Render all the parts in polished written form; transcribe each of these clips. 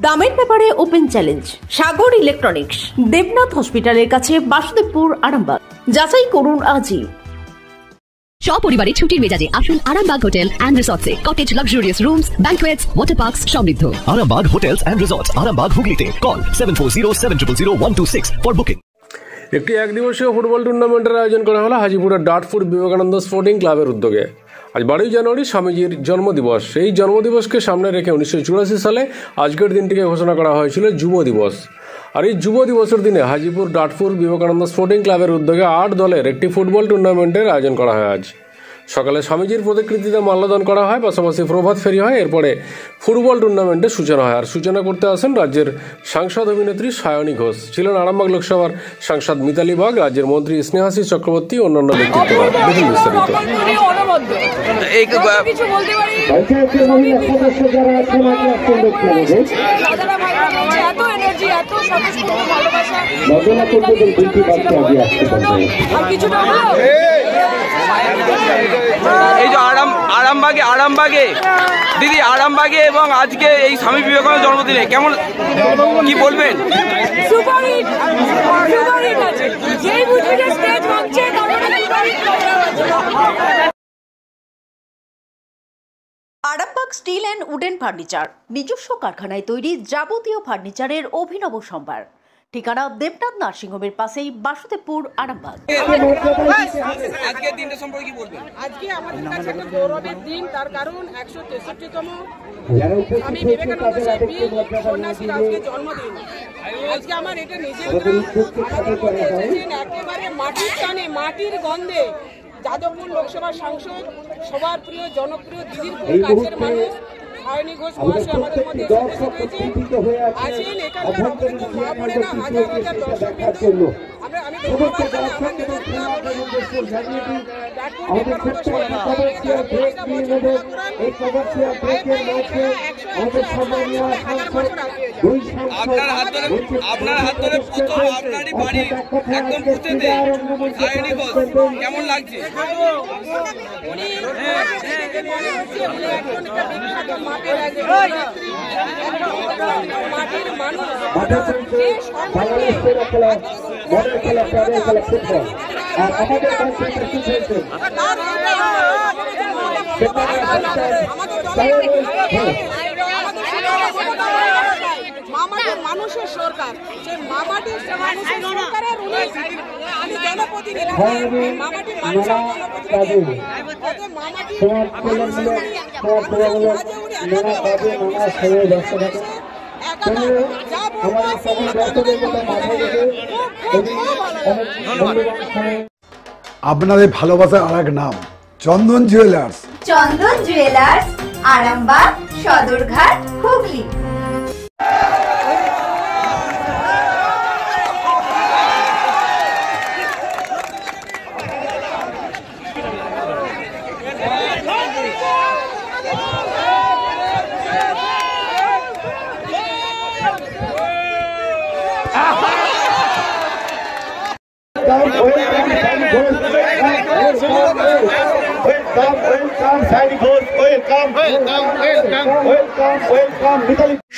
দামের ব্যাপারে open challenge সাগর electronics, Debnath হসপিটালের কাছে, বাসুদেবপুর, আরামবাগ। যাচাই করুন আজই। সপরিবারে ছুটির মেজাজে আসুন আরামবাগ হোটেল অ্যান্ড রিসর্টসে। Cottage, luxurious rooms, banquets, water parks সমৃদ্ধ। Arambagh hotels and resorts, Arambagh হুগলিতে। Call 7407000126 for booking. একটি একদিবসীয় ফুটবল টুর্নামেন্টের আয়োজন করা হলো হাজিপুরের ডাটফুট বিবেকানন্দ স্পোর্টিং ক্লাবের উদ্যোগে। আজ 12 জানুয়ারি স্বামীজির জন্মদিবস। এই জন্মদিবসকে সামনে রেখে 1984 সালে আজকের দিনটিকে ঘোষণা করা হয়েছিল যুব দিবস। আর এই যুব দিবসের দিনে হাজিপুর ডাটফুট বিবেকানন্দ স্পোর্টিং ক্লাবের উদ্যোগে 8 দলের একটি ফুটবল টুর্নামেন্টের আয়োজন করা হয়। আজ সকালে স্বামীজির প্রতিকৃতিতে মাল্যদান করা হয়, পাশাপাশি প্রভাত ফেরি হয়। এরপরে ফুটবল টুর্নামেন্টের সূচনা হয়। আর সূচনা করতে আসেন রাজ্যের সাংসদ অভিনেত্রী সায়নী ঘোষ, ছিলেন আরামবাগ লোকসভার সাংসদ মিতালি বাগ, রাজ্যের মন্ত্রী স্নেহাশিস চক্রবর্তী, অন্যান্য ব্যক্তিত্বরা। দেখুন বিস্তারিত। এই যে আরামবাগে দিদি, আরামবাগে এবং আজকে এই স্বামী বিবেকানন্দ জন্মদিনে কেমন কি বলবেন? Arambagh steel and wooden furniture, নিজস্ব কারখানায় তৈরি যাবতীয় ফার্নিচারের অভিনব সম্ভার। ঠিকানা দেবনাথ নার্সিংহোমের পাশেই, বাসুদেবপুর, আরামবাগ। আজকের দিনটা সম্পর্কে কি বলবেন? আজকে আমাদের কাছে একটা গৌরবের দিন, তার কারণ 163তম স্বামী বিবেকানন্দ সাহেবের সন্ন্যাসীর আজকে জন্মদিন। আজকে আমার এটা নিজের গ্রাম, একেবারে মাটির টানে, মাটির গন্ধে যাদবপুর লোকসভার সাংসদ, সবার প্রিয় জনপ্রিয় দিদির খুব কাছের মানুষ সায়নী ঘোষ মহাশয় আমাদের মধ্যে আছেন। এখানকার অবস্থিত মা বোনেরা, হাজার হাজার দর্শকবৃন্দ, আমি ধন্যবাদ জানাই আমার নিজের গ্রাম আপনার হাত ধরে প্রথম আপনারই বাড়ি একদম পুঁতেতে সায়নী ঘোষ, কেমন লাগছে? মাটির মানুষ, মামাটির মানুষের সরকার, সেই মামাটির মানুষের সরকারের আমি জনপ্রতিনিধি, মামাটির মানুষের জনপ্রতিনিধি, আপনাদের ভালোবাসার আর এক নাম চন্দন জুয়েলার্স। চন্দন জুয়েলার্স, আরামবাগ, সদরঘাট, হুগলি।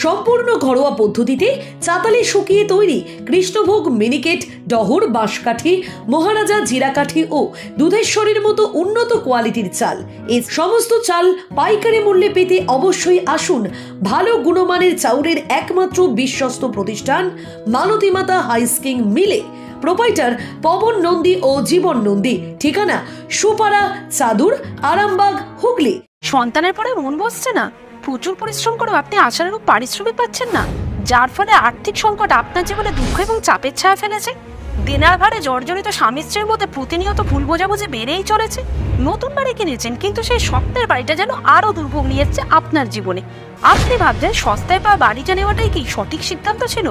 সম্পূর্ণ ঘরোয়া পদ্ধতিতে চাতালে শুকিয়ে তৈরি কৃষ্ণভোগ, মিনিকেট, ডহর, বাঁশকাঠি, মহারাজা, জিরাকাঠি ও দুধেশ্বরীর মতো উন্নত কোয়ালিটির চাল। এই সমস্ত চাল পাইকারি মূল্যে পেতে অবশ্যই আসুন ভালো গুণমানের চাউলের একমাত্র বিশ্বস্ত প্রতিষ্ঠান মালতী মাতা হাইস্কিং মিলে। প্রোপাইটার পবন নন্দী ও জীবন নন্দী। ঠিকানা সুপারা, চাদুর, আরামবাগ, হুগলি। সন্তানের পরে মন বসছে না, প্রচুর পরিশ্রম করেও আপনি আশানুরূপ পারিশ্রমিক পাচ্ছেন না, যার ফলে আর্থিক সংকট আপনার জীবনে দুঃখ এবং চাপের ছায়া ফেলেছে। দিনার ভারে জর্জরিত স্বামী স্ত্রীর মধ্যে প্রতিনিয়ত ভুল বোঝাবুঝি বেড়েই চলেছে। নতুন বাড়ি কিনেছেন, কিন্তু সেই স্বপ্নের বাড়িটা যেন আরো দুর্ভোগ নিয়ে এসছে আপনার জীবনে। আপনি ভাবছেন সস্তায় পাওয়া বাড়িটা নেওয়াটাই কি সঠিক সিদ্ধান্ত ছিল?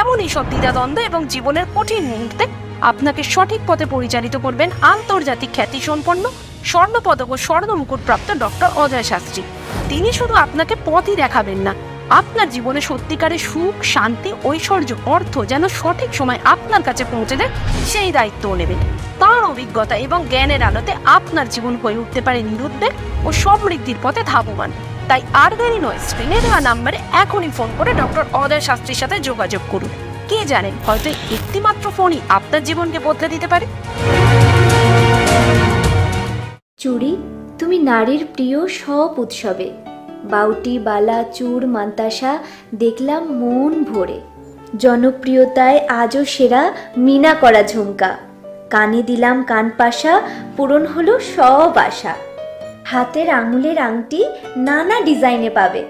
এমনই সব দ্বিধাদ্বন্দ্ব এবং জীবনের কঠিন মুহূর্তে আপনাকে সঠিক পথে পরিচালিত করবেন আন্তর্জাতিক খ্যাতিসম্পন্ন স্বর্ণপদক ও স্বর্ণ মুকুটপ্রাপ্ত ডক্টর অজয় শাস্ত্রী। তিনি শুধু আপনাকে পথই দেখাবেন না, আপনার জীবনে সত্যিকারের সুখ, শান্তি, ঐশ্বর্য, অর্থ যেন সঠিক সময় আপনার কাছে পৌঁছে দেয় সেই দায়িত্বও নেবেন। তার অভিজ্ঞতা এবং জ্ঞানের আলোতে আপনার জীবন হয়ে উঠতে পারে নিরুদ্বেগ ও সমৃদ্ধির পথে ধাবমান। তাই আর দেরি নয়, স্ক্রিনে দেওয়া নাম্বারে এখনই ফোন করে ডক্টর অদয় শাস্ত্রীর সাথে যোগাযোগ করুন। কে জানেন, হয়তো একটি মাত্র ফোনই আপনার জীবনকে বদলে দিতে পারে। চুড়ি, তুমি নারীর প্রিয় সব উৎসবে। বাউটি, বালা, চূড়, মান্তাসা দেখলাম মন ভরে। জনপ্রিয়তায় আজও সেরা মিনা করা ঝুমকা। কানে দিলাম কানপাশা, পূরণ হলো সব আশা। হাতের আঙুলের আংটি নানা ডিজাইনে পাবে।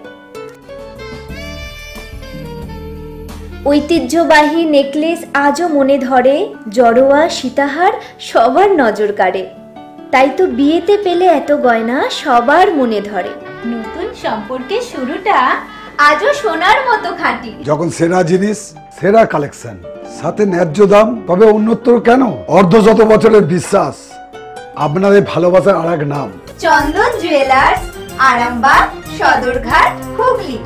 ঐতিহ্যবাহী নেকলেস আজও মনে ধরে। জড়োয়া, সীতাহার সবার নজর কাড়ে। তাই তো বিয়েতে পেলে এত গয়না সবার মনে ধরে। নতুন সম্পর্কের শুরুটা আজও সোনার মতো খাঁটি। যখন সেরা জিনিস, সেরা কালেকশন, সাথে ন্যায্য দাম, তবে উন্নতর কেন? অর্ধশত বছরের বিশ্বাস, আপনাদের ভালোবাসার আর এক নাম। চন্দন জুয়েলার্স, আরামবাগ, সদরঘাট, হুগলি।